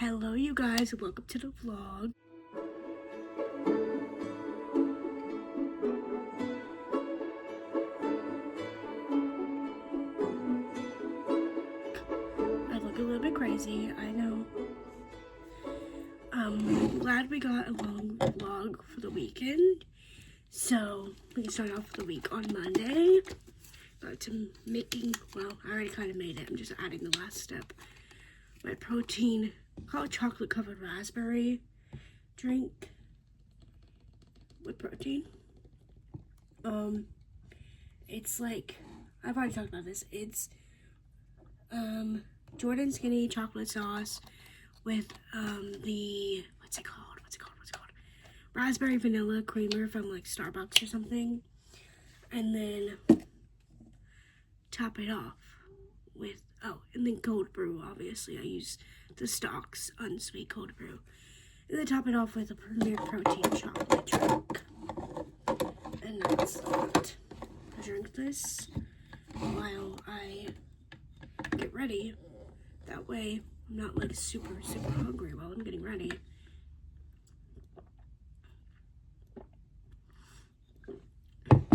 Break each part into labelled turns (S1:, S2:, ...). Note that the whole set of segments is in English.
S1: Hello you guys, welcome to the vlog. I look a little bit crazy, I know. Glad we got a long vlog for the weekend. So we can start off the week on Monday. Got to making, well, I already kind of made it. I'm just adding the last step. My protein, hot chocolate covered raspberry drink with protein. It's like, I've already talked about this. It's Jordan Skinny chocolate sauce with the what's it called? Raspberry vanilla creamer from like Starbucks or something, and then top it off with and then cold brew. Obviously, I use the Stock's unsweet cold brew, and then top it off with a Premier Protein chocolate drink. And that's that. I drink this while I get ready. That way, I'm not like super hungry while I'm getting ready.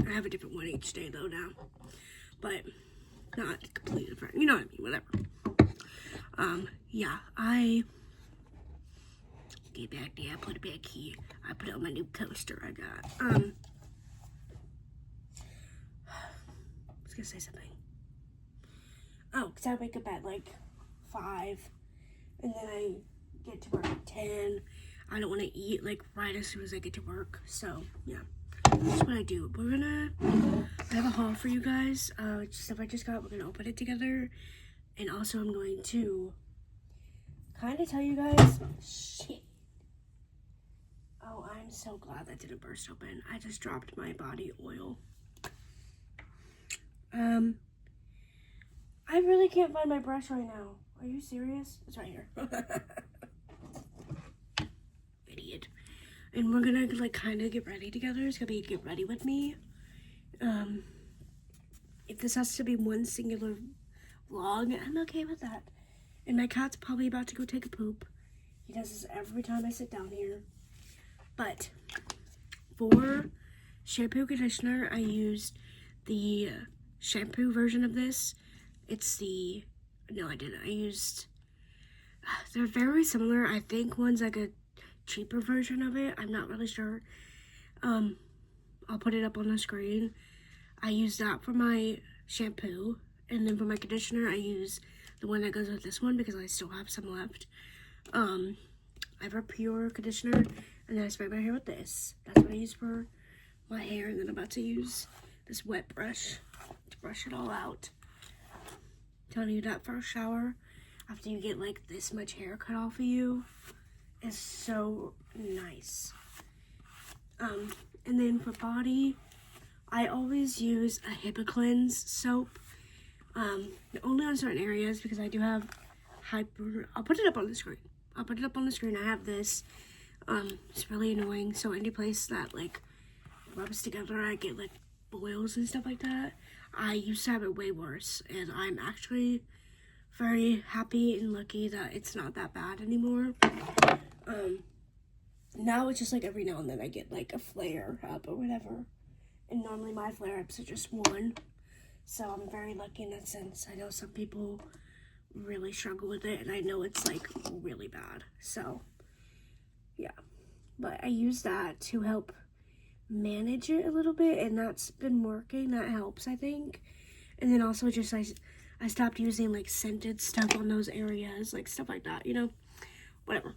S1: I have a different one each day though now, but not completely different. You know what I mean? Whatever. Yeah, I get back there. I put it back here. I put it on my new coaster I got. I was gonna say something. Oh, because I wake up at like 5, and then I get to work at 10. I don't want to eat like right as soon as I get to work, so yeah. That's what I do. I have a haul for you guys. Stuff I just got. We're gonna open it together, and also I'm going to kind of tell you guys. Shit. Oh, I'm so glad that didn't burst open. I just dropped my body oil. I really can't find my brush right now. Are you serious? It's right here. Idiot. And we're gonna like kind of get ready together. It's gonna be get ready with me. If this has to be one singular vlog, I'm okay with that. And my cat's probably about to go take a poop. He does this every time I sit down here. But for shampoo conditioner, I used the shampoo version of this. It's the, no I didn't. I used, they're very similar. I think one's like a cheaper version of it. I'm not really sure. I'll put it up on the screen. I use that for my shampoo, and then for my conditioner I use the one that goes with this one because I still have some left. I have a pure conditioner, and then I spray my hair with this. That's what I use for my hair, and then I'm about to use this wet brush to brush it all out. I'm telling you, that first shower after you get like this much hair cut off of you is so nice. And then for body, I always use a HIPAA soap. Only on certain areas because I do have I'll put it up on the screen. I have this. It's really annoying. So any place that like rubs together, I get like boils and stuff like that. I used to have it way worse, and I'm actually very happy and lucky that it's not that bad anymore. Now it's just like every now and then I get like a flare up or whatever, and normally my flare ups are just one, so I'm very lucky in that sense. I know some people really struggle with it, and I know it's like really bad, so yeah, but I use that to help manage it a little bit, and that's been working. That helps, I think. And then also just I stopped using like scented stuff on those areas, like stuff like that, you know, whatever.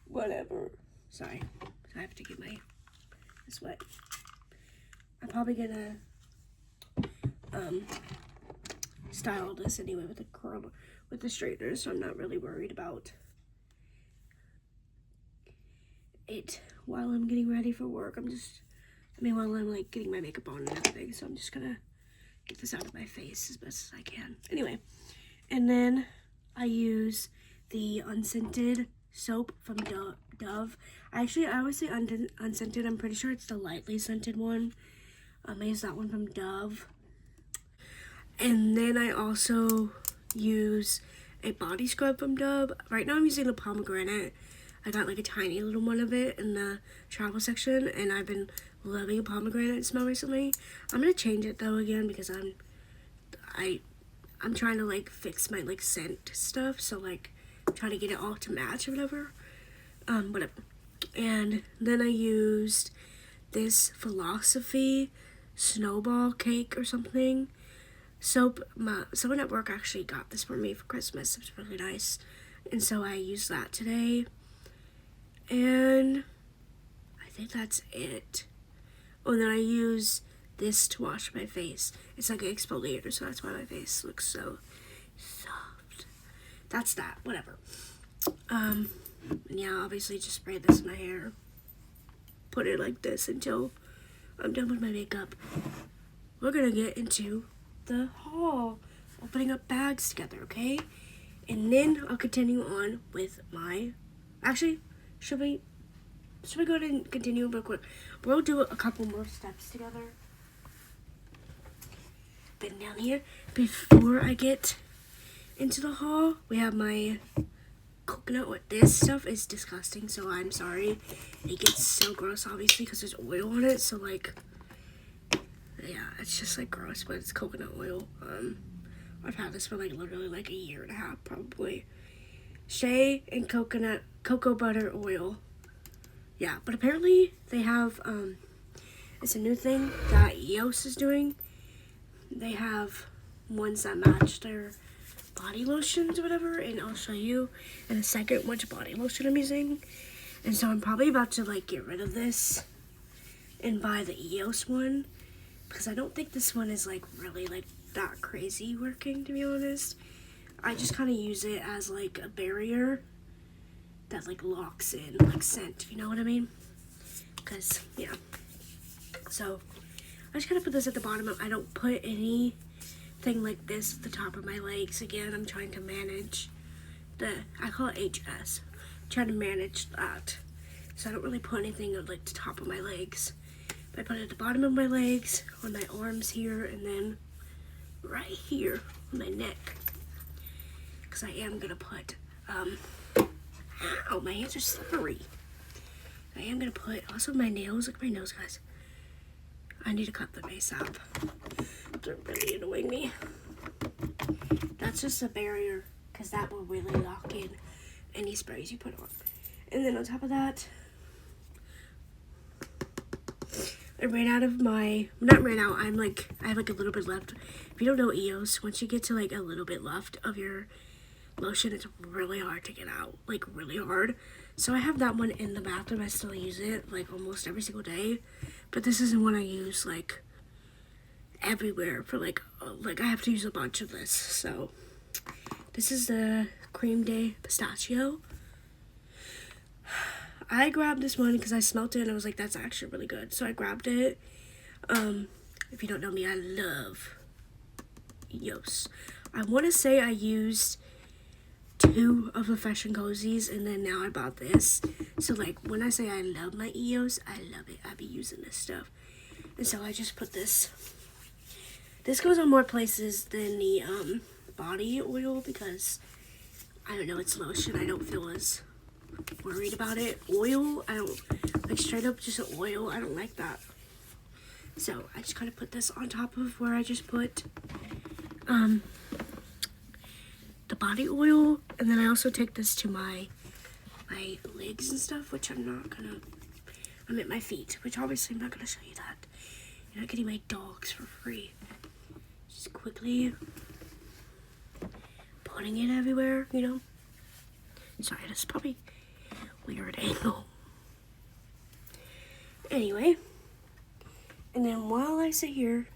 S1: Whatever. Sorry, I have to get my sweat. I'm probably gonna style this anyway with the straightener, so I'm not really worried about it while I'm getting ready for work. While I'm like getting my makeup on and everything, so I'm just gonna get this out of my face as best as I can. Anyway, and then I use the unscented soap from Dove. I always say unscented. I'm pretty sure it's the lightly scented one. I use that one from Dove. And then I also use a body scrub from Dove. Right now I'm using the pomegranate. I got like a tiny little one of it in the travel section, and I've been loving a pomegranate smell recently. I'm gonna change it though again because I'm trying to like fix my like scent stuff, so like I'm trying to get it all to match or whatever. Whatever. And then I used this Philosophy snowball cake or something soap. Someone at work actually got this for me for Christmas. It's really nice, and so I used that today. And I think that's it. Oh, then I use this to wash my face. It's like an exfoliator, so that's why my face looks so soft. That's that. Whatever. And yeah, obviously just spray this in my hair. Put it like this until I'm done with my makeup. We're gonna get into the haul. Opening up bags together, okay? And then I'll continue on with my... Actually, should we go ahead and continue real quick? We'll do a couple more steps together. But down here, before I get into the haul, we have my coconut oil. This stuff is disgusting, so I'm sorry. It gets so gross, obviously, because there's oil on it. So, like, yeah, it's just, like, gross, but it's coconut oil. I've had this for, like, literally, like, a year and a half, probably. Shea and cocoa butter oil. Yeah, but apparently they have, it's a new thing that EOS is doing. They have ones that match their body lotions or whatever, and I'll show you in a second which body lotion I'm using. And so I'm probably about to like get rid of this and buy the EOS one, because I don't think this one is like really like that crazy working, to be honest. I just kind of use it as like a barrier that like locks in like scent, you know what I mean? Because yeah, so I just kind of put this at the bottom. I don't put anything like this at the top of my legs. Again, I'm trying to manage I call it HS. I'm trying to manage that. So I don't really put anything at like the top of my legs. But I put it at the bottom of my legs, on my arms here, and then right here on my neck. Because I am going to put, ow, my hands are slippery. I am going to put, also my nails, look at my nails, guys. I need to cut them ASAP. They're really annoying me. That's just a barrier, because that will really lock in any sprays you put on. And then on top of that, I ran out of my, not ran out, I have like a little bit left. If you don't know EOS, once you get to like a little bit left of your lotion, it's really hard to get out, like really hard. So I have that one in the bathroom. I still use it like almost every single day, but this isn't one I use like everywhere for like I have to use a bunch of this. So this is the Cream Day Pistachio. I grabbed this one because I smelled it and I was like, that's actually really good. So I grabbed it. If you don't know me, I love EOS. I want to say I used 2 of the Fresh and Cozies, and then now I bought this. So like when I say I love my EOS, I love it. I be using this stuff. And so I just put this. This goes on more places than the body oil, because I don't know, it's lotion. I don't feel as worried about it. Oil, I don't like, straight up just oil, I don't like that. So I just kind of put this on top of where I just put the body oil, and then I also take this to my legs and stuff, which I'm at my feet, which obviously I'm not gonna show you that. You're not getting my dogs for free. Just quickly putting it everywhere, you know. Sorry, that's probably weird angle. Anyway, and then while I sit here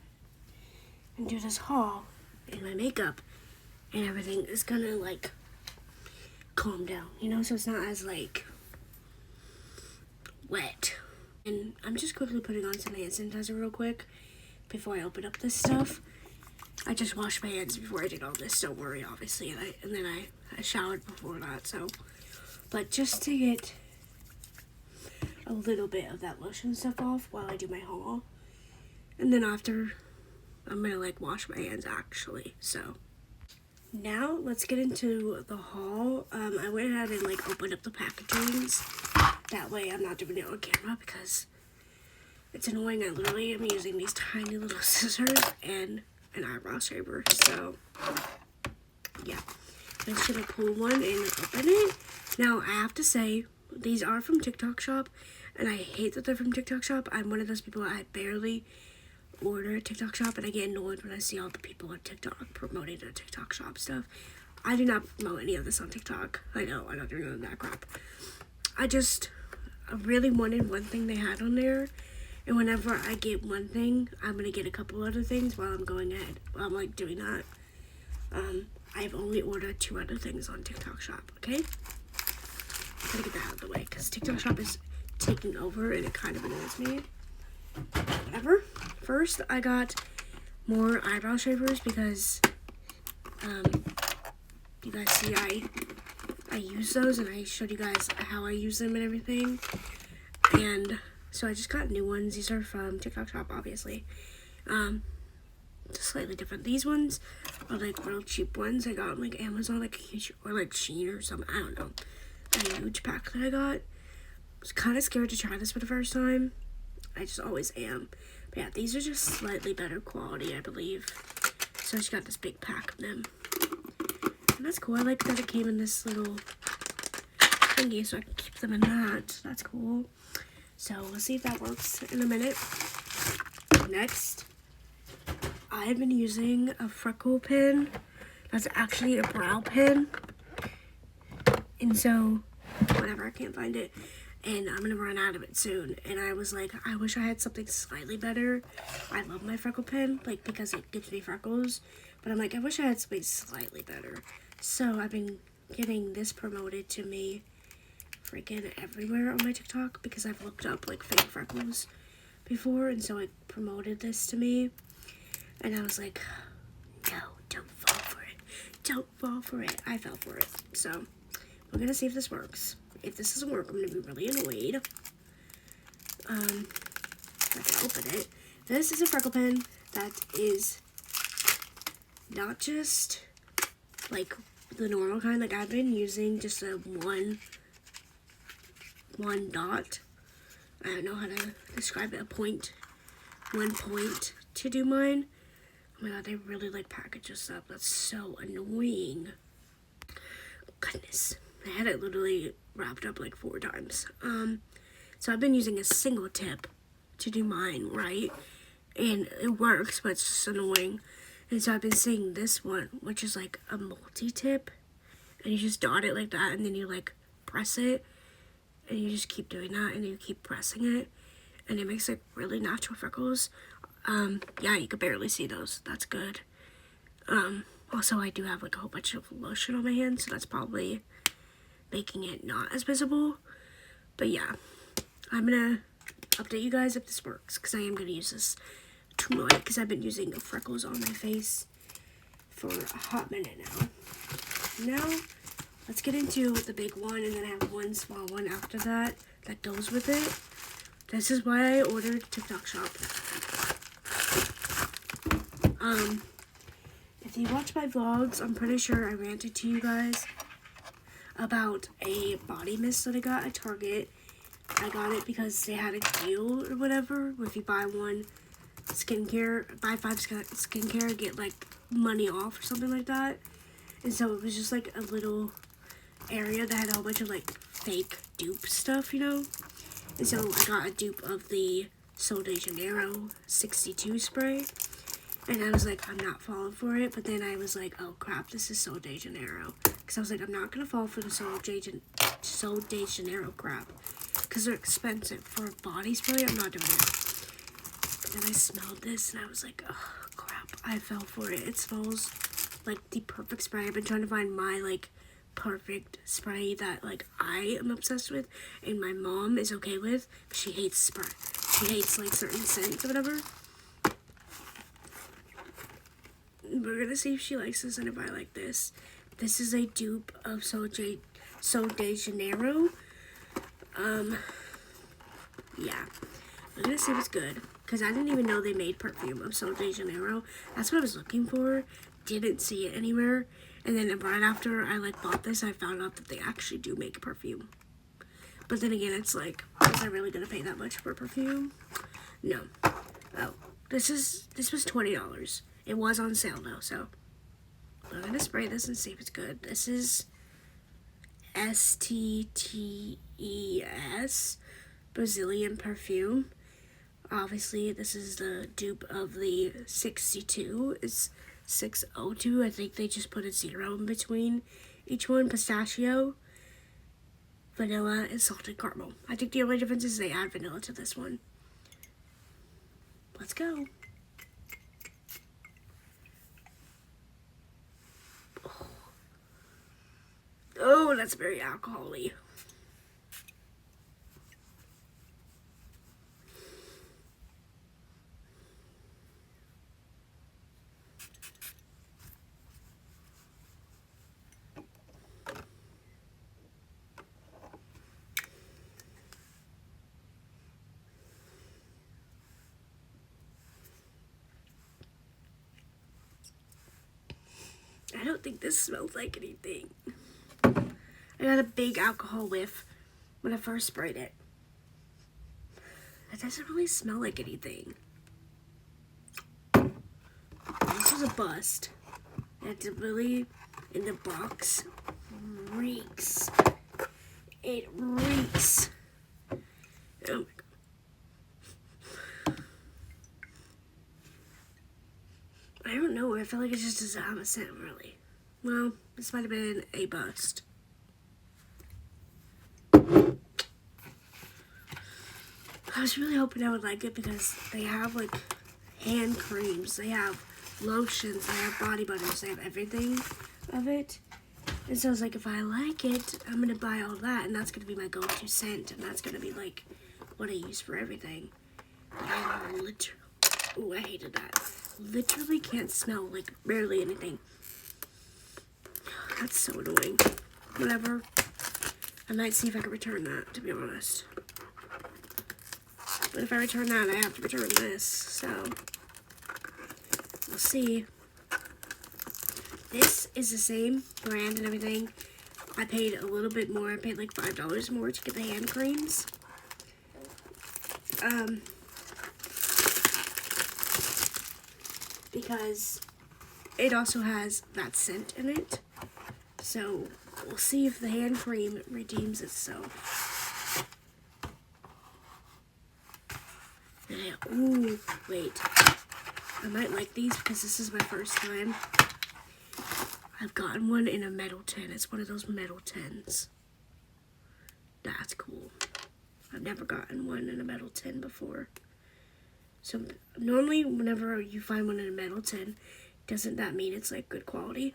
S1: and do this haul and my makeup and everything is gonna like calm down, you know, so it's not as like wet. And I'm just quickly putting on some hand sanitizer real quick before I open up this stuff. I just washed my hands before I did all this, don't worry, obviously, and then I showered before that, so. But just to get a little bit of that lotion stuff off while I do my haul. And then after, I'm gonna like wash my hands actually, so. Now let's get into the haul. I went ahead and like opened up the packagings. That way I'm not doing it on camera because it's annoying. I literally am using these tiny little scissors and an eyebrow shaver. So yeah, I'm just gonna pull one and open it. Now I have to say, these are from TikTok Shop, and I hate that they're from TikTok Shop. I'm one of those people, I barely order TikTok Shop, and I get annoyed when I see all the people on TikTok promoting their TikTok Shop stuff. I do not promote any of this on TikTok. I know, I don't do none of that crap. I really wanted one thing they had on there, and whenever I get one thing, I'm gonna get a couple other things while I'm going ahead, while I'm like doing that. I've only ordered 2 other things on TikTok Shop, okay? Gotta get that out of the way, because TikTok Shop is taking over, and it kind of annoys me. Whatever. First, I got more eyebrow shavers, because, you guys see, I use those, and I showed you guys how I use them and everything. And so I just got new ones. These are from TikTok Shop, obviously. Slightly different. These ones are like real cheap ones. I got on like Amazon, like a huge, or like Shein or something. I don't know. A huge pack that I got. I was kind of scared to try this for the first time. I just always am. But yeah, these are just slightly better quality, I believe. So I just got this big pack of them. And that's cool. I like that it came in this little thingy, so I can keep them in that. That's cool. So we'll see if that works in a minute. Next, I've been using a freckle pen. That's actually a brow pen. And so, whatever, I can't find it. And I'm gonna run out of it soon. And I was like, I wish I had something slightly better. I love my freckle pen, like, because it gives me freckles. But I'm like, I wish I had something slightly better. So I've been getting this promoted to me freaking everywhere on my TikTok, because I've looked up like fake freckles before, and so it promoted this to me. And I was like, no, don't fall for it. Don't fall for it. I fell for it. So we're gonna see if this works. If this doesn't work, I'm gonna be really annoyed. I can open it. This is a freckle pen that is not just like the normal kind. Like, I've been using just a one dot. I don't know how to describe it. One point to do mine. Oh my god, they really like package this up. That's so annoying. Goodness. I had it literally wrapped up like 4 times. So I've been using a single tip to do mine, right? And it works, but it's just annoying. And so I've been seeing this one, which is like a multi-tip. And you just dot it like that, and then you like press it. And you just keep doing that, and you keep pressing it. And it makes like really natural freckles. Yeah, you could barely see those. That's good. Also, I do have like a whole bunch of lotion on my hands, so that's probably making it not as visible. But yeah, I'm gonna update you guys if this works, because I am gonna use this tonight, because I've been using freckles on my face for a hot minute now. Now, let's get into the big one, and then I have one small one after that goes with it. This is why I ordered TikTok Shop. If you watch my vlogs, I'm pretty sure I ranted to you guys about a body mist that I got at Target. I got it because they had a deal or whatever. If you buy one skincare, buy 5 skincare, get like money off or something like that. And so it was just like a little area that had a whole bunch of like fake dupe stuff, you know. And so I got a dupe of the Sol de Janeiro 62 spray. And I was like, I'm not falling for it. But then I was like, oh crap, this is Sol de Janeiro. Because I was like, I'm not going to fall for the Sol de Janeiro crap. Because they're expensive. For a body spray, I'm not doing it. And then I smelled this and I was like, oh crap, I fell for it. It smells like the perfect spray. I've been trying to find my like perfect spray that like I am obsessed with and my mom is okay with. She hates spray. She hates like certain scents or whatever. We're gonna see if she likes this and if I like this. This is a dupe of Sol de Janeiro. Yeah. We're gonna see if it's good. Because I didn't even know they made perfume of Sol de Janeiro. That's what I was looking for. Didn't see it anywhere. And then right after I like bought this, I found out that they actually do make perfume. But then again, it's like, was I really gonna pay that much for perfume? No. Oh, this was $20. It was on sale though, so I'm gonna spray this and see if it's good. This is STTES Brazilian perfume. Obviously, this is the dupe of the 62. It's 602. I think they just put a 0 in between each one. Pistachio, vanilla, and salted caramel. I think the only difference is they add vanilla to this one. Let's go. Oh, that's very alcohol-y. I don't think this smells like anything. I got a big alcohol whiff when I first sprayed it. It doesn't really smell like anything. This was a bust. It's really, in the box, reeks. It reeks. Oh my god. I don't know. I feel like it just doesn't have a scent, really. Well, this might have been a bust. I was really hoping I would like it because they have like hand creams, they have lotions, they have body butters, they have everything of it. And so I was like, if I like it, I'm gonna buy all that, and that's gonna be my go-to scent, and that's gonna be like what I use for everything. I literally, oh, I hated that. Literally can't smell like barely anything. That's so annoying. Whatever. I might see if I can return that, to be honest. But if I return that, I have to return this, so we'll see. This is the same brand and everything. I paid a little bit more. I paid like $5 more to get the hand creams. Because it also has that scent in it. So we'll see if the hand cream redeems itself. Ooh, wait. I might like these because this is my first time. I've gotten one in a metal tin. It's one of those metal tins. That's cool. I've never gotten one in a metal tin before. So normally whenever you find one in a metal tin, doesn't that mean it's like good quality?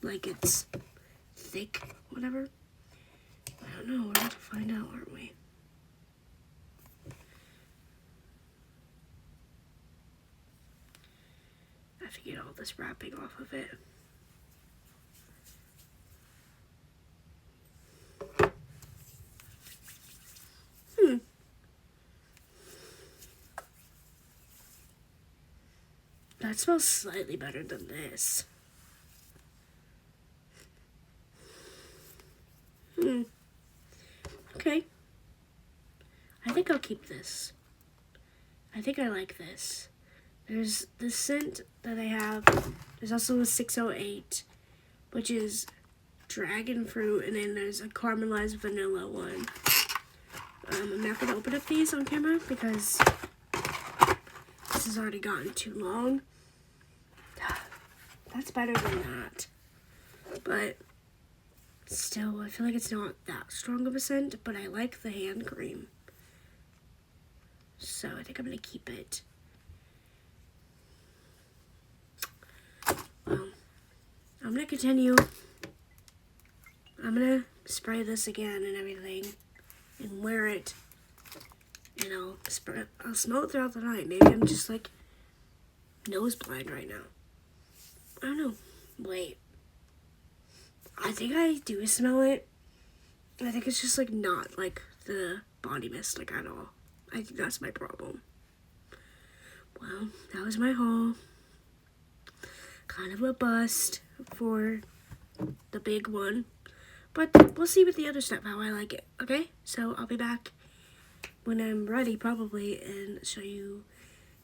S1: Like it's thick, whatever? I don't know. We're about to find out, aren't we? I have to get all this wrapping off of it. That smells slightly better than this. Okay. I think I'll keep this. I think I like this. There's the scent that I have. There's also a 608, which is dragon fruit, and then there's a caramelized vanilla one. I'm not going to open up these on camera because this has already gotten too long. That's better than that. But still, I feel like it's not that strong of a scent, but I like the hand cream. So I think I'm going to keep it. Well, I'm going to continue. I'm going to spray this again and everything and wear it. And I'll smell it throughout the night. Maybe I'm just like nose blind right now. I don't know. Wait. I think I do smell it. I think it's just like not like the body mist like at all. I think that's my problem. Well, that was my haul. Kind of a bust for the big one. But we'll see with the other stuff how I like it, okay? So I'll be back when I'm ready probably and show you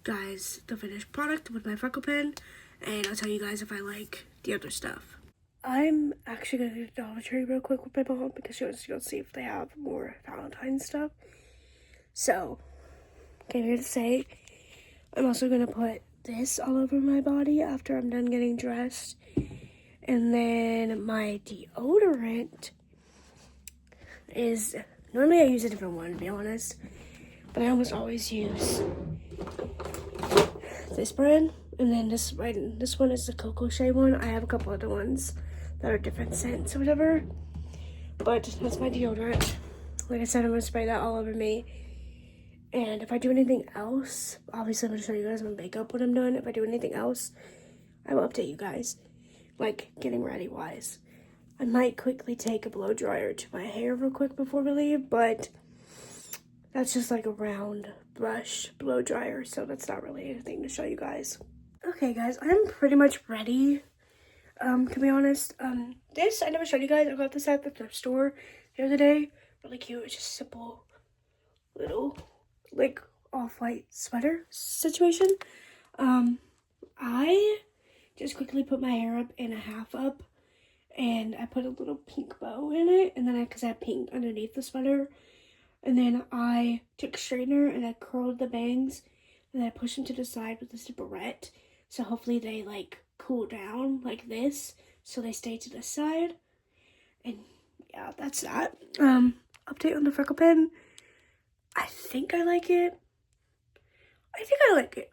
S1: guys the finished product with my freckle pen, and I'll tell you guys if I like the other stuff. I'm actually going to go to Dollar Tree real quick with my mom because she wants to go see if they have more Valentine's stuff. So, came here to say, I'm also going to put this all over my body after I'm done getting dressed. And then my deodorant is, normally I use a different one to be honest, but I almost always use this brand. And then this one is the Cocoa Shea one. I have a couple other ones that are different scents or whatever, but that's my deodorant. Like I said, I'm going to spray that all over me. And if I do anything else, obviously I'm going to show you guys my makeup when I'm done. If I do anything else, I will update you guys, like getting ready wise. I might quickly take a blow dryer to my hair real quick before we leave, but that's just like a round brush blow dryer, so that's not really anything to show you guys. Okay guys, I'm pretty much ready, to be honest. This, I never showed you guys, I got this at the thrift store the other day. Really cute, it's just simple little like off-white sweater situation. I just quickly put my hair up in a half up, and I put a little pink bow in it, and then because I have pink underneath the sweater, and then I took a straightener and I curled the bangs, and then I pushed them to the side with this barrette, so hopefully they like cool down like this, so they stay to the side. And yeah, that's that. Update on the freckle pen. I think I like it.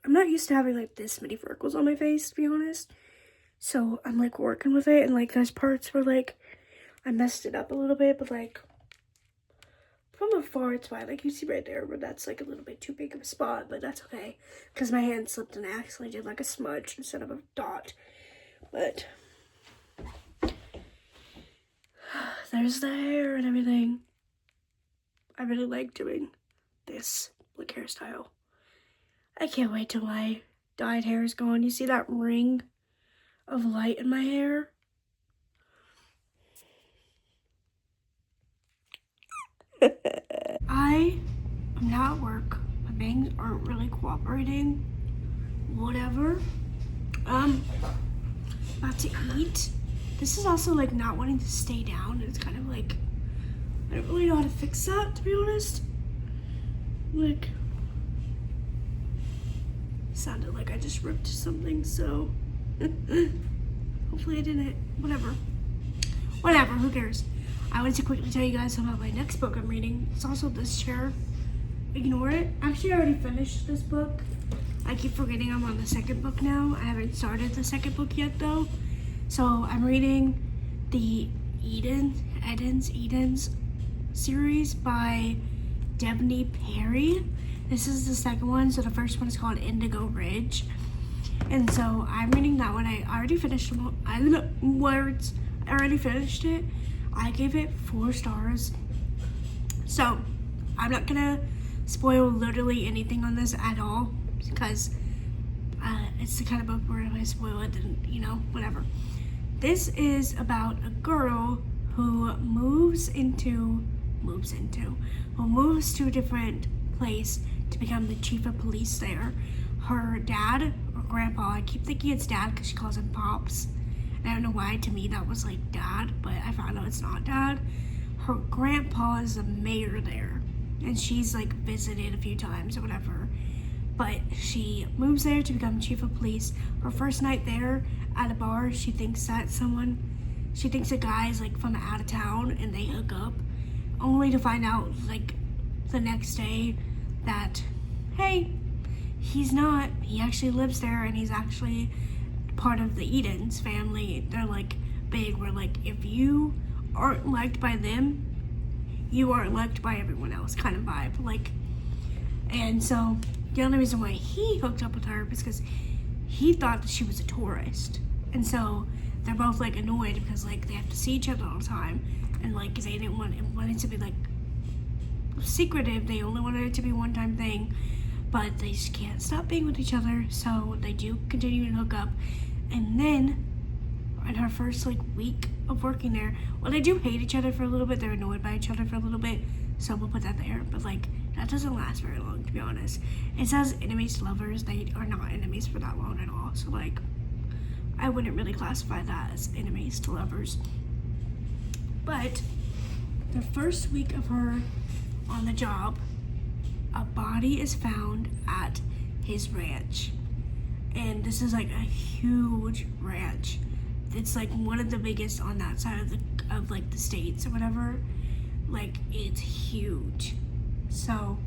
S1: I'm not used to having like this many freckles on my face, to be honest. So I'm like working with it, and like there's parts where like I messed it up a little bit, but like from afar it's fine. Like you see right there where that's like a little bit too big of a spot, but that's okay because my hand slipped and I accidentally did like a smudge instead of a dot. But there's the hair and everything. I really like doing this like hairstyle. I can't wait till my dyed hair is gone. You see that ring of light in my hair? I am not at work. My bangs aren't really cooperating. Whatever. About to eat. This is also like not wanting to stay down. It's kind of like, I don't really know how to fix that, to be honest. Like, sounded like I just ripped something, so hopefully I didn't. Whatever, who cares? I wanted to quickly tell you guys about my next book I'm reading. It's also this chair. Ignore it. Actually, I already finished this book. I keep forgetting I'm on the second book now. I haven't started the second book yet though. So I'm reading the Edens series by Debney Perry. This is the second one, so the first one is called Indigo Ridge. And so I'm reading that one. I already finished I already finished it. I gave it 4 stars. So I'm not gonna spoil literally anything on this at all because it's the kind of book where if I spoil it, then whatever. This is about a girl who moves to a different place to become the chief of police there. Her dad or grandpa, I keep thinking it's dad because she calls him Pops. I don't know why, to me that was like dad, but I found out it's not dad. Her grandpa is the mayor there, and she's like visited a few times or whatever. But she moves there to become chief of police. Her first night there at a bar, she thinks a guy is like from out of town, and they hook up, only to find out like the next day that, hey, he's not. He actually lives there, and he's actually part of the Edens family. They're like big, where like if you aren't liked by them, you aren't liked by everyone else kind of vibe. Like, and so the only reason why he hooked up with her is because he thought that she was a tourist, and so they're both like annoyed because like they have to see each other all the time, and like they didn't want it to be like secretive. They only wanted it to be a one-time thing, but they just can't stop being with each other, so they do continue to hook up. And then in her first like week of working there. Well, they do hate each other for a little bit. They're annoyed by each other for a little bit. So we'll put that there. But like that doesn't last very long, to be honest. It says enemies to lovers. They are not enemies for that long at all. So like I wouldn't really classify that as enemies to lovers. But the first week of her on the job, a body is found at his ranch. And this is like a huge ranch. It's like one of the biggest on that side of like the states or whatever. Like it's huge. So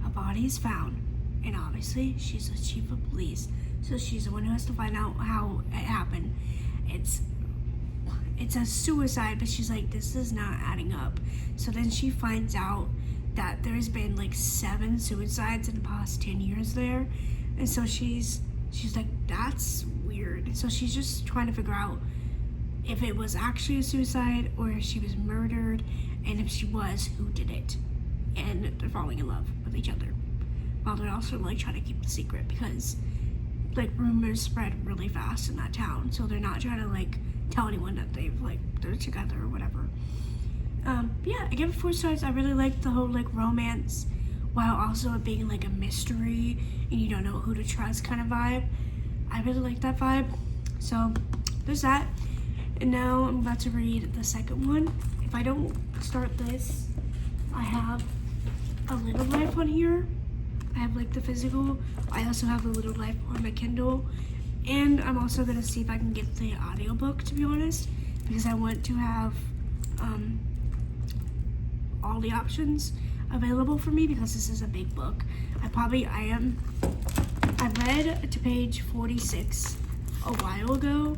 S1: a body is found, and obviously she's the chief of police, so she's the one who has to find out how it happened. It's a suicide, but she's like, this is not adding up. So then she finds out that there's been like 7 suicides in the past 10 years there, and so she's like, that's weird. And so she's just trying to figure out if it was actually a suicide or if she was murdered, and if she was, who did it. And they're falling in love with each other, while they're also like trying to keep the secret, because like rumors spread really fast in that town, so they're not trying to like tell anyone that they're together or whatever. Yeah, I give it 4 stars. I really like the whole like romance, while also it being like a mystery and you don't know who to trust kind of vibe. I really like that vibe. So there's that. And now I'm about to read the second one. If I don't start this, I have a Little Life on here. I have like the physical. I also have a Little Life on my Kindle. And I'm also gonna see if I can get the audiobook, to be honest, because I want to have all the options available for me, because this is a big book. I read to page 46 a while ago.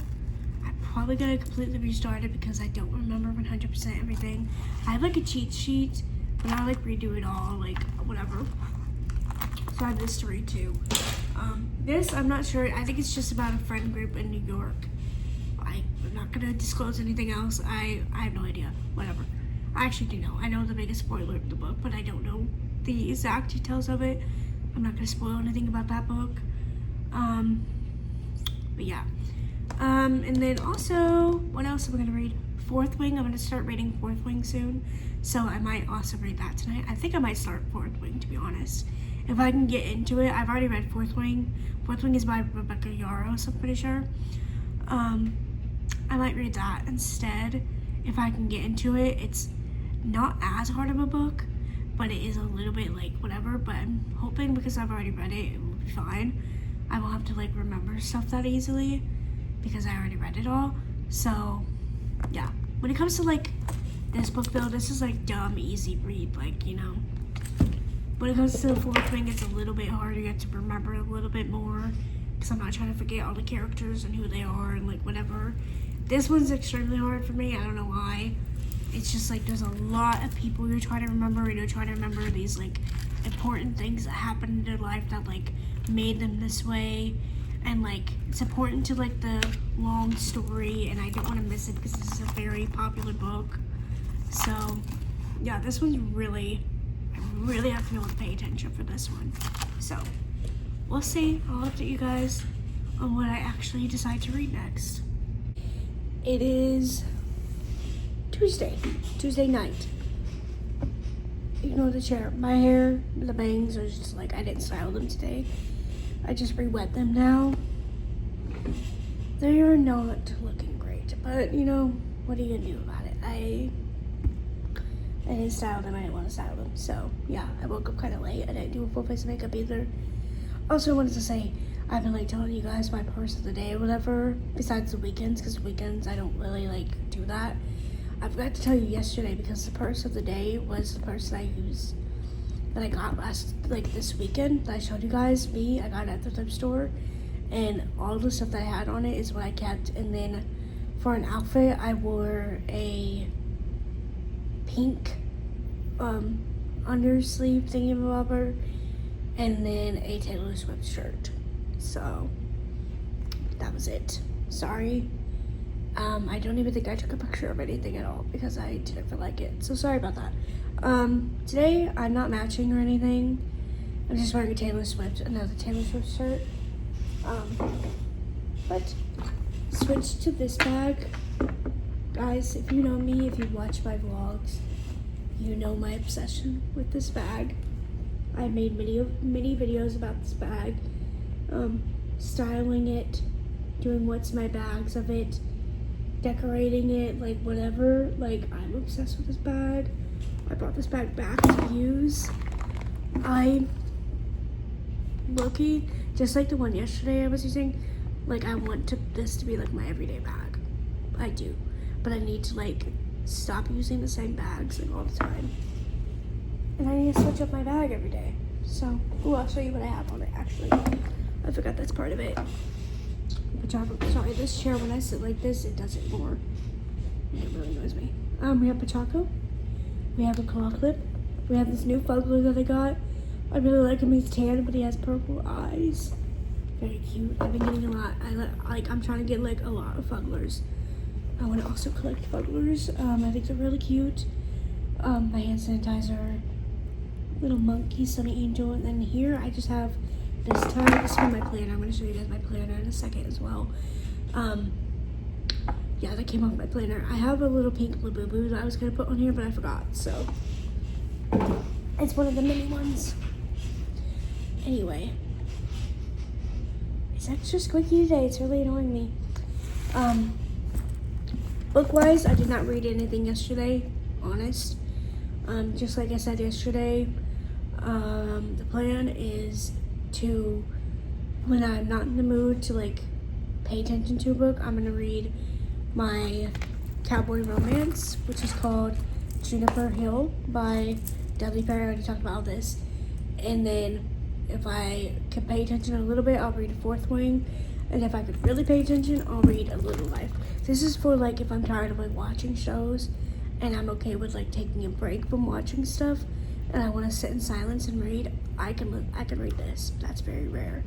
S1: I'm probably gonna completely restart it because I don't remember 100% everything. I have like a cheat sheet, but I'll like redo it all, like whatever. So I have this to read too. This, I'm not sure. I think it's just about a friend group in New York. I'm not gonna disclose anything else. I have no idea. Whatever. I actually do know. I know the biggest spoiler of the book, but I don't know the exact details of it. I'm not gonna spoil anything about that book. But yeah. And then also, what else am I gonna read? Fourth Wing. I'm gonna start reading Fourth Wing soon, so I might also read that tonight. I think I might start Fourth Wing, to be honest. If I can get into it. I've already read Fourth Wing. Fourth Wing is by Rebecca Yarros, I'm pretty sure. I might read that instead if I can get into it. It's not as hard of a book, but it is a little bit like whatever. But I'm hoping, because I've already read it, it will be fine. I won't have to like remember stuff that easily because I already read it all. So yeah, when it comes to like this book though, this is like dumb easy read, like, you know. When it comes to the Fourth Wing, it's a little bit harder. You have to remember a little bit more, because I'm not trying to forget all the characters and who they are and like whatever. This one's extremely hard for me. I don't know why. It's just like there's a lot of people you're trying to remember, and you're trying to remember these like important things that happened in their life that like made them this way, and like it's important to like the long story, and I don't want to miss it because this is a very popular book. So yeah, this one's really, I really have to be able to pay attention for this one. So we'll see. I'll update you guys on what I actually decide to read next. It is Tuesday night. Ignore the chair. My hair, the bangs are just like, I didn't style them today. I just re-wet them now. They are not looking great, but you know, what are you gonna do about it? I didn't style them. I didn't want to style them. So yeah, I woke up kind of late. I didn't do a full face of makeup either. Also, I wanted to say, I've been like telling you guys my purse of the day or whatever, besides the weekends, because weekends I don't really like do that. I forgot to tell you yesterday, because the purse of the day was the purse that I used, that I got this weekend, that I showed you guys. I got it at the thrift store, and all the stuff that I had on it is what I kept. And then for an outfit, I wore a pink undersleeve thingy-mabobber, and then a Taylor Swift shirt. So that was it. Sorry. I don't even think I took a picture of anything at all because I didn't feel like it. So sorry about that. Today I'm not matching or anything. I'm just wearing another Taylor Swift shirt. But switched to this bag. Guys, if you know me, if you watch my vlogs, you know my obsession with this bag. I made many videos about this bag, styling it, doing what's my bags of it, decorating it, like whatever. Like, I'm obsessed with this bag. I brought this bag back to use. I'm looking, just like the one yesterday I was using, like I want this to be like my everyday bag. I do, but I need to like stop using the same bags like all the time. And I need to switch up my bag every day. So, ooh, I'll show you what I have on it, actually. I forgot that's part of it. Pajama, sorry, this chair, when I sit like this, it does it more. It really annoys me. We have Pachaco. We have a claw clip. We have this new Fugler that I got. I really like him. He's tan, but he has purple eyes. Very cute. I've been getting a lot. I'm trying to get like a lot of Fuglers. I want to also collect Fuglers. I think they're really cute. My hand sanitizer, little monkey, Sunny Angel, and then here I just have this tag. This is my planner. I'm going to show you guys my planner in a second as well. Yeah, that came off my planner. I have a little pink Labubu that I was going to put on here, but I forgot, so it's one of the mini ones. Anyway, it's extra squeaky today. It's really annoying me. Book-wise, I did not read anything yesterday, honest. Just like I said yesterday, the plan is to, when I'm not in the mood to like pay attention to a book, I'm gonna read my cowboy romance, which is called Juniper Hill by Dudley Perry. I already talked about all this. And then if I can pay attention a little bit, I'll read A Fourth Wing. And if I could really pay attention, I'll read A Little Life. This is for like if I'm tired of like watching shows and I'm okay with like taking a break from watching stuff and I want to sit in silence and read, I can read this. That's very rare.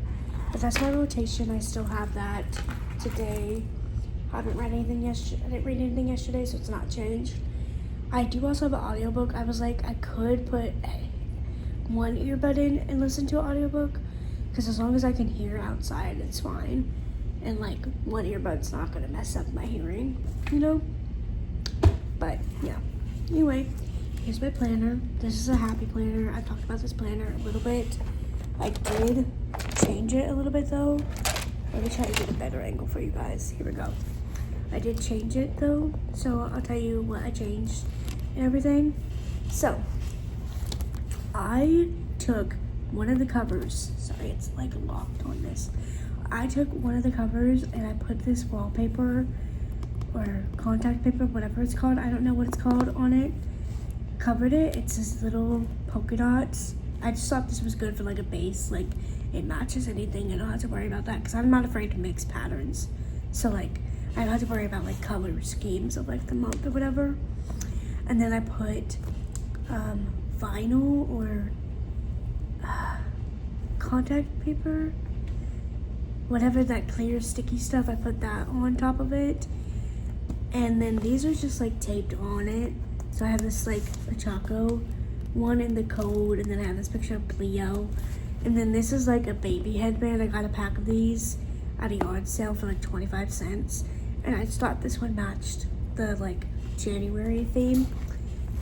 S1: But that's my rotation. I still have that today. I haven't read anything yesterday. I didn't read anything yesterday, so it's not changed. I do also have an audiobook. I was like, I could put one earbud in and listen to an audiobook, because as long as I can hear outside, it's fine. And like one earbud's not gonna mess up my hearing, you know? But yeah. Anyway, here's my planner. This is a happy planner. I've talked about this planner a little bit. I did change it a little bit though. Let me try to get a better angle for you guys. Here we go. I did change it though, so I'll tell you what I changed and everything. So, I took one of the covers. Sorry, it's like locked on this. I took one of the covers and I put this wallpaper or contact paper, whatever it's called, I don't know what it's called, on it. Covered it. It's this little polka dots. I just thought this was good for like a base, like it matches anything. I don't have to worry about that because I'm not afraid to mix patterns. So like I don't have to worry about like color schemes of like the month or whatever. And then I put vinyl or contact paper, whatever, that clear sticky stuff. I put that on top of it. And then these are just like taped on it. So I have this like Pachaco one in the code, and then I have this picture of Cleo. And then this is like a baby headband. I got a pack of these at a yard sale for like 25 cents. And I just thought this one matched the like January theme,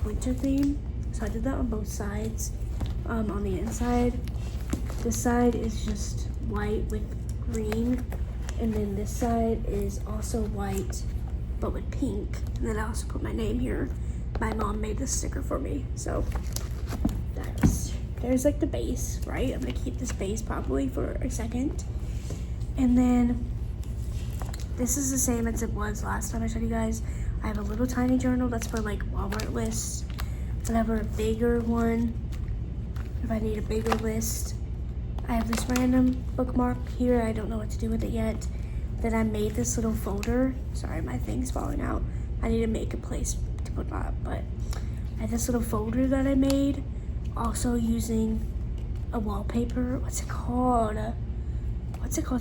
S1: winter theme. So I did that on both sides. On the inside, this side is just white with green. And then this side is also white, but with pink. And then I also put my name here. My mom made this sticker for me. So there's like the base, right? I'm gonna keep this base probably for a second. And then this is the same as it was last time I showed you guys. I have a little tiny journal that's for like Walmart lists. Whatever, a bigger one if I need a bigger list. I have this random bookmark here. I don't know what to do with it yet. Then I made this little folder. Sorry, my thing's falling out. I need to make a place to put that, but I have this little folder that I made, also using a wallpaper. What's it called?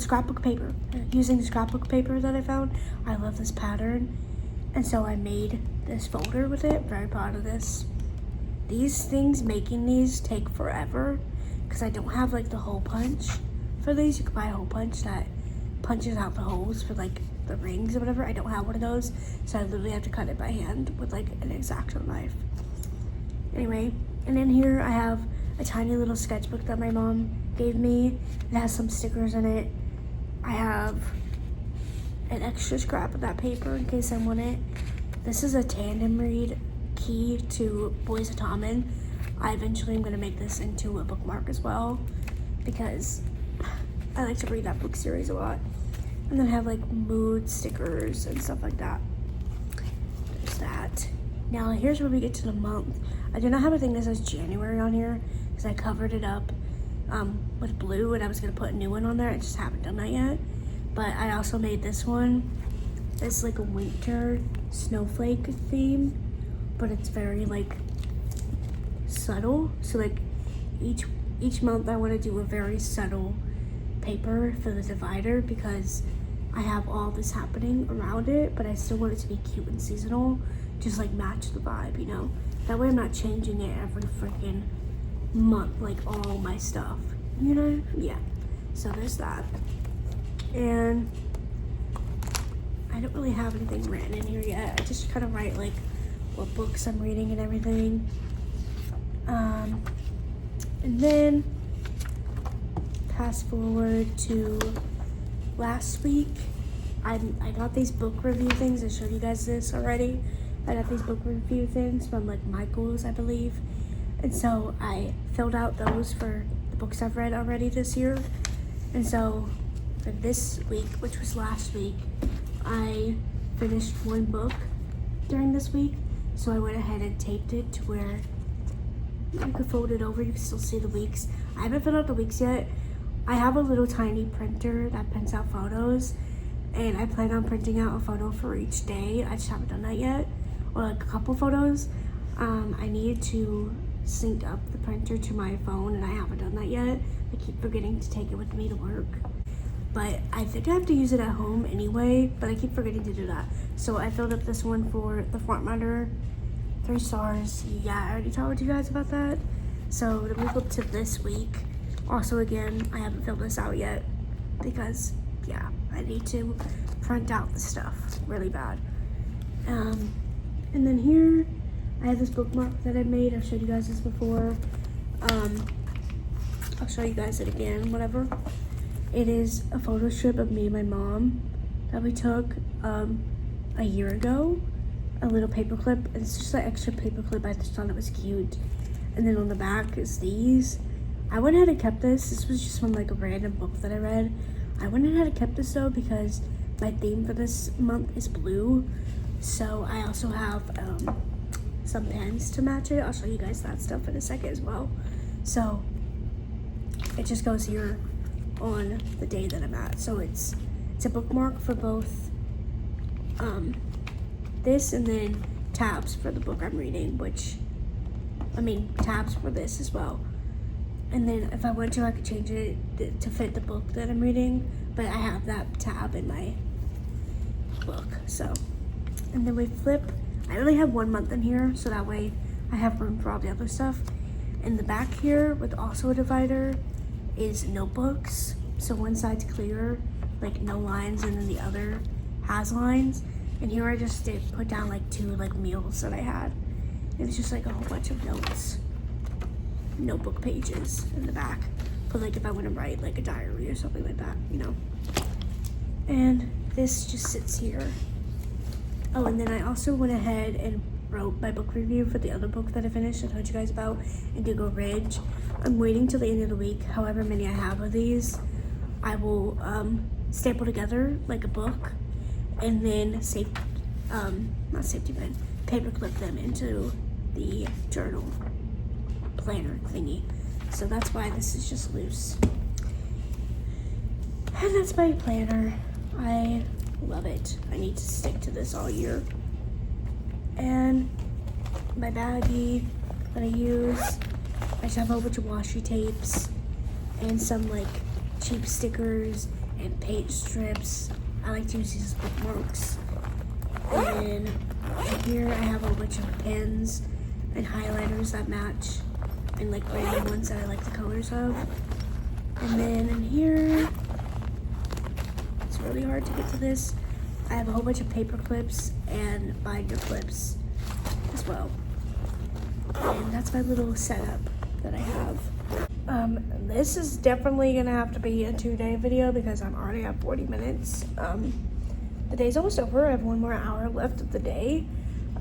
S1: Scrapbook paper. Using scrapbook paper that I found. I love this pattern, and so I made this folder with it. Very proud of this. These things, making these, take forever because I don't have like the hole punch for these. You can buy a hole punch that punches out the holes for like the rings or whatever. I don't have one of those, so I literally have to cut it by hand with like an X-Acto knife. Anyway, and in here I have a tiny little sketchbook that my mom gave me. It has some stickers in it. I have an extra scrap of that paper in case I want it. This is a tandem read key to Boys of Tommen. I eventually am going to make this into a bookmark as well because I like to read that book series a lot. And then I have like mood stickers and stuff like that. There's that. Now here's where we get to the month. I do not have a thing that says January on here because I covered it up with blue and I was going to put a new one on there. I just haven't done that yet. But I also made this one. It's like a winter snowflake theme, but it's very like subtle. So like each month I want to do a very subtle paper for the divider because I have all this happening around it, but I still want it to be cute and seasonal, just like match the vibe, you know? That way I'm not changing it every freaking month, like all my stuff, you know? Yeah, so there's that. And I don't really have anything written in here yet. I just kind of write like what books I'm reading and everything. And then fast forward to last week. I got these book review things. I showed you guys this already. I got these book review things from like Michael's, I believe. And so I filled out those for the books I've read already this year. And so for this week, which was last week, I finished one book during this week. So I went ahead and taped it to where you could fold it over. You can still see the weeks. I haven't filled out the weeks yet. I have a little tiny printer that prints out photos, and I plan on printing out a photo for each day. I just haven't done that yet, or like a couple photos. I need to sync up the printer to my phone, and I haven't done that yet. I keep forgetting to take it with me to work, but I think I have to use it at home anyway, but I keep forgetting to do that. So I filled up this one for the front runner, 3 stars. Yeah, I already told you guys about that. So then we flip to this week. Also, again, I haven't filled this out yet because, yeah, I need to print out the stuff really bad. And then here, I have this bookmark that I made. I've showed you guys this before. I'll show you guys it again, whatever. It is a photo strip of me and my mom that we took a year ago. A little paper clip. It's just an extra paper clip. I just thought it was cute. And then on the back is these. I went ahead and kept this. This was just from like a random book that I read. I went ahead and kept this though because my theme for this month is blue. So I also have some pens to match it. I'll show you guys that stuff in a second as well. So it just goes here on the day that I'm at. So it's a bookmark for both this and then tabs for the book I'm reading, tabs for this as well. And then if I want to, I could change it to fit the book that I'm reading, but I have that tab in my book, so. And then we flip. I only have 1 month in here, so that way I have room for all the other stuff. In the back here, with also a divider, is notebooks. So one side's clear, like no lines, and then the other has lines. And here I just did put down like 2 like meals that I had. And it's just like a whole bunch of notes. Notebook pages in the back. But like if I want to write like a diary or something like that, you know. And this just sits here. Oh, and then I also went ahead and wrote my book review for the other book that I finished. I told you guys about Indigo Ridge. I'm waiting till the end of the week. However many I have of these, I will staple together like a book, and then not safety pin, paper clip them into the journal planner thingy. So that's why this is just loose. And that's my planner. I love it. I need to stick to this all year. And my baggie that I use. I just have a whole bunch of washi tapes and some like cheap stickers and paint strips. I like to use these as bookmarks. And then here I have a bunch of pens and highlighters that match, and like random ones that I like the colors of. And then in here, it's really hard to get to this. I have a whole bunch of paper clips and binder clips as well. And that's my little setup that I have. This is definitely gonna have to be a 2-day video because I'm already at 40 minutes. The day's almost over. I have 1 more hour left of the day.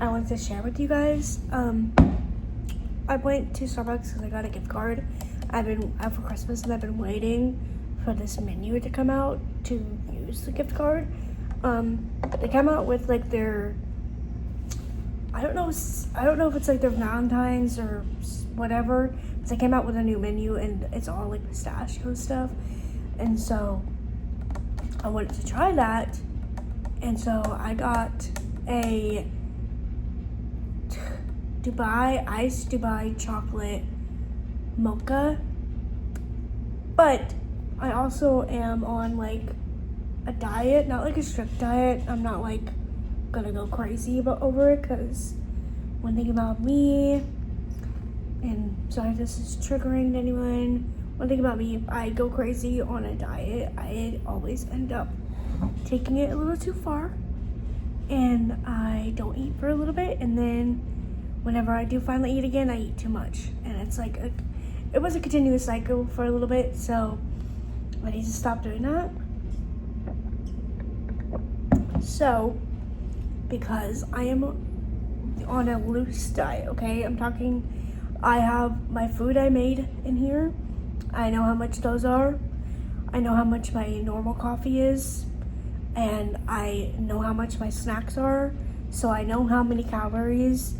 S1: I wanted to share with you guys. I went to Starbucks because I got a gift card. I've been out for Christmas and I've been waiting for this menu to come out to use the gift card. They come out with like their, I don't know if it's like their Valentine's or whatever. But they came out with a new menu and it's all like pistachio stuff. And so I wanted to try that. And so I got a iced Dubai chocolate mocha. But I also am on like a diet, not like a strict diet. I'm not like gonna go crazy over it because one thing about me, and sorry if this is triggering to anyone, one thing about me, if I go crazy on a diet, I always end up taking it a little too far and I don't eat for a little bit, and then whenever I do finally eat again, I eat too much, and it's like it was a continuous cycle for a little bit, so I need to stop doing that. So because I am on a loose diet, okay, I have my food I made in here. I know how much those are. I know how much my normal coffee is, and I know how much my snacks are, so I know how many calories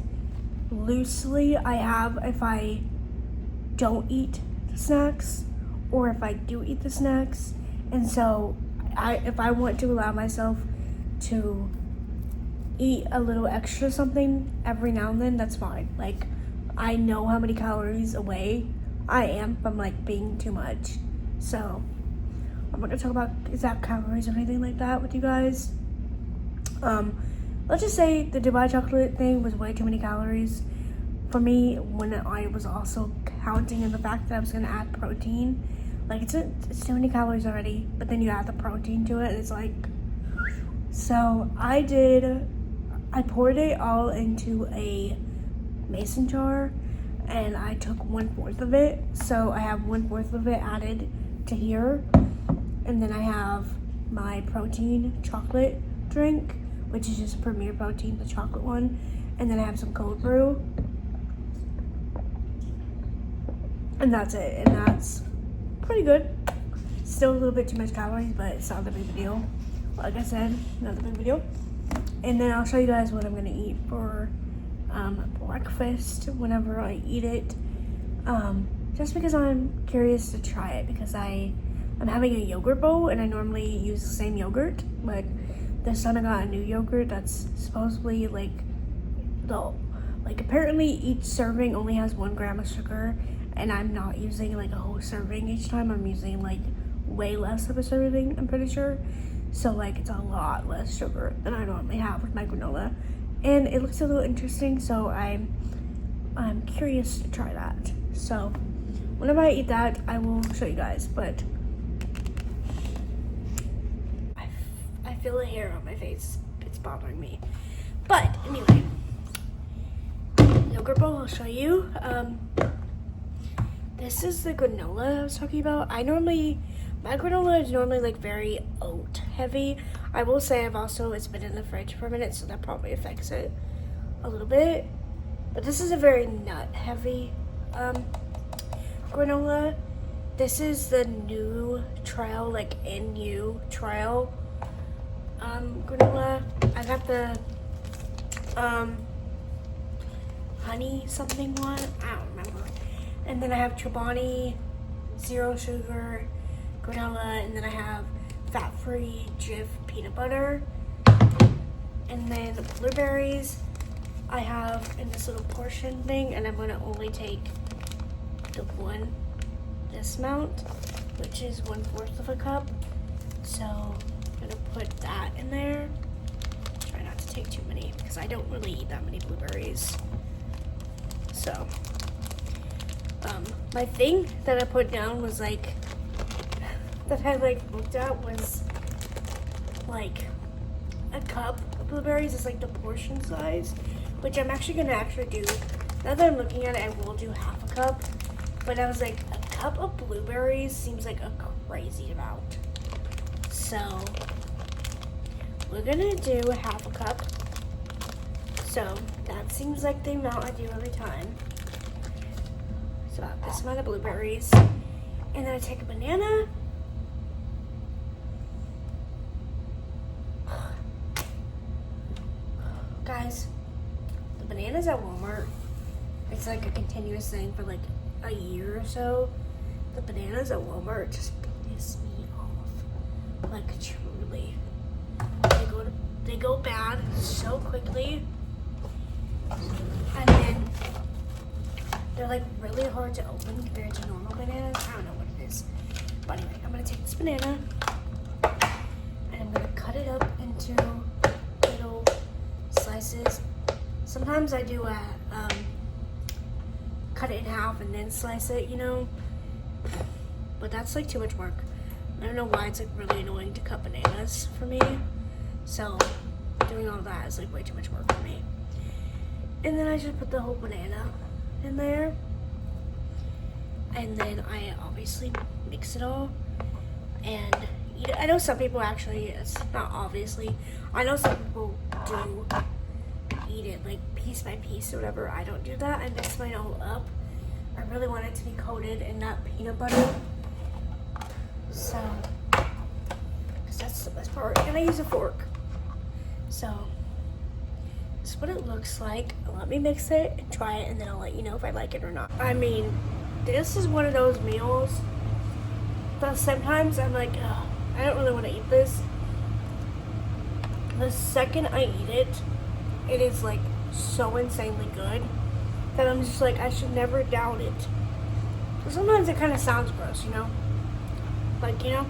S1: loosely I have if I don't eat the snacks or if I do eat the snacks. And so if I want to allow myself to eat a little extra something every now and then, that's fine. Like, I know how many calories away I am from like being too much. So I'm not gonna talk about exact calories or anything like that with you guys. Let's just say the Dubai chocolate thing was way too many calories for me when I was also counting in the fact that I was gonna add protein. Like it's too many calories already, but then you add the protein to it and it's like, so I poured it all into a mason jar and I took 1/4 of it. So I have 1/4 of it added to here. And then I have my protein chocolate drink, which is just Premier Protein, the chocolate one. And then I have some cold brew. And that's it. And that's pretty good. Still a little bit too much calories, but it's not a big deal. Like I said, not a big deal. And then I'll show you guys what I'm gonna eat for breakfast whenever I eat it. Just because I'm curious to try it, because I'm having a yogurt bowl and I normally use the same yogurt, but this time I got a new yogurt that's supposedly apparently each serving only has 1 gram of sugar, and I'm not using like a whole serving each time. I'm using like way less of a serving, I'm pretty sure. So like it's a lot less sugar than I normally have with my granola, and it looks a little interesting, so I'm curious to try that. So whenever I eat that, I will show you guys. But I feel the hair on my face. It's bothering me. But anyway, yogurt bowl, I'll show you. This is the granola I was talking about. My granola is normally like very oat heavy. I will say it's been in the fridge for a minute, so that probably affects it a little bit. But this is a very nut heavy granola. This is the new trial, like NU trial granola. I got the honey something one, I don't remember. And then I have Chobani 0 sugar granola, and then I have fat-free Jif peanut butter, and then blueberries I have in this little portion thing, and I'm gonna only take this amount, which is 1/4 of a cup. So I'm gonna put that in there. Try not to take too many because I don't really eat that many blueberries. So my thing that I put down was like, that I like looked at was like a cup of blueberries is like the portion size, which I'm actually gonna do. Now that I'm looking at it, I will do half a cup. But I was like, a cup of blueberries seems like a crazy amount. So we're gonna do half a cup. So that seems like the amount I do every time. It's about this amount of blueberries. And then I take a banana. Guys, the bananas at Walmart, it's like a continuous thing for like a year or so. The bananas at Walmart just piss me off. Like truly. They go bad so quickly. And then they're like really hard to open compared to normal bananas. I don't know what it is. But anyway, I'm gonna take this banana and I'm gonna cut it up into little slices. Sometimes I do cut it in half and then slice it, you know. But that's like too much work. I don't know why it's like really annoying to cut bananas for me. So doing all that is like way too much work for me. And then I just put the whole banana in there. And then I obviously mix it all and eat it. I know some people actually, it's not obviously, I know some people do eat it like piece by piece or whatever. I don't do that. I mix mine all up. I really want it to be coated in that peanut butter. So, because that's the best part. And I use a fork. So, this is what it looks like. Let me mix it and try it, and then I'll let you know if I like it or not. I mean, this is one of those meals that sometimes I'm like, ugh, I don't really want to eat this. The second I eat it, it is like so insanely good that I'm just like, I should never doubt it. So sometimes it kind of sounds gross, you know? Like, you know?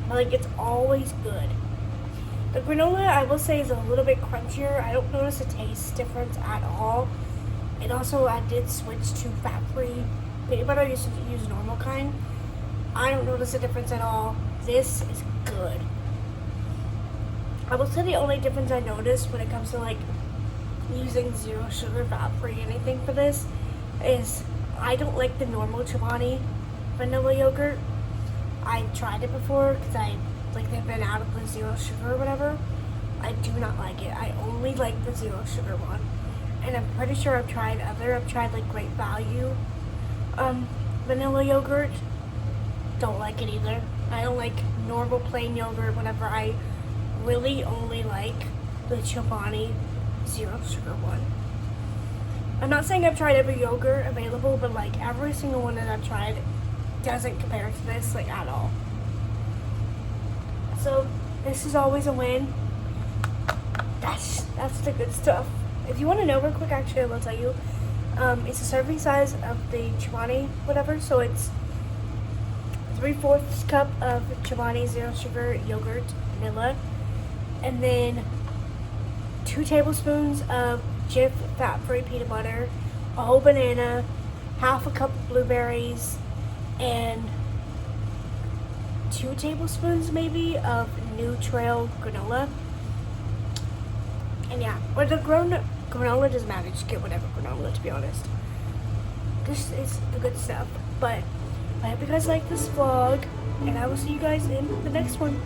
S1: But like, it's always good. The granola, I will say, is a little bit crunchier. I don't notice a taste difference at all. And also, I did switch to fat-free peanut butter. I used to use normal kind. I don't notice a difference at all. This is good. I will say the only difference I noticed when it comes to like using zero sugar, fat-free, anything for this is I don't like the normal Chobani vanilla yogurt. I tried it before because they've been out of the zero sugar or whatever. I do not like it. I only like the zero sugar one. And I'm pretty sure I've tried like Great Value vanilla yogurt. Don't like it either. I don't like normal plain yogurt, whatever. I really only like the Chobani zero sugar one. I'm not saying I've tried every yogurt available, but like every single one that I've tried doesn't compare to this like at all. So this is always a win. That's the good stuff. If you want to know real quick, actually I will tell you. It's a serving size of the Chobani whatever, so it's 3/4 cup of Chobani zero sugar yogurt vanilla, and then 2 tablespoons of Jif fat-free peanut butter, a whole banana, half a cup of blueberries, and 2 tablespoons maybe of Trail granola. And yeah, or the granola doesn't matter. Just get whatever granola, to be honest. This is the good stuff. But I hope you guys like this vlog, and I will see you guys in the next one.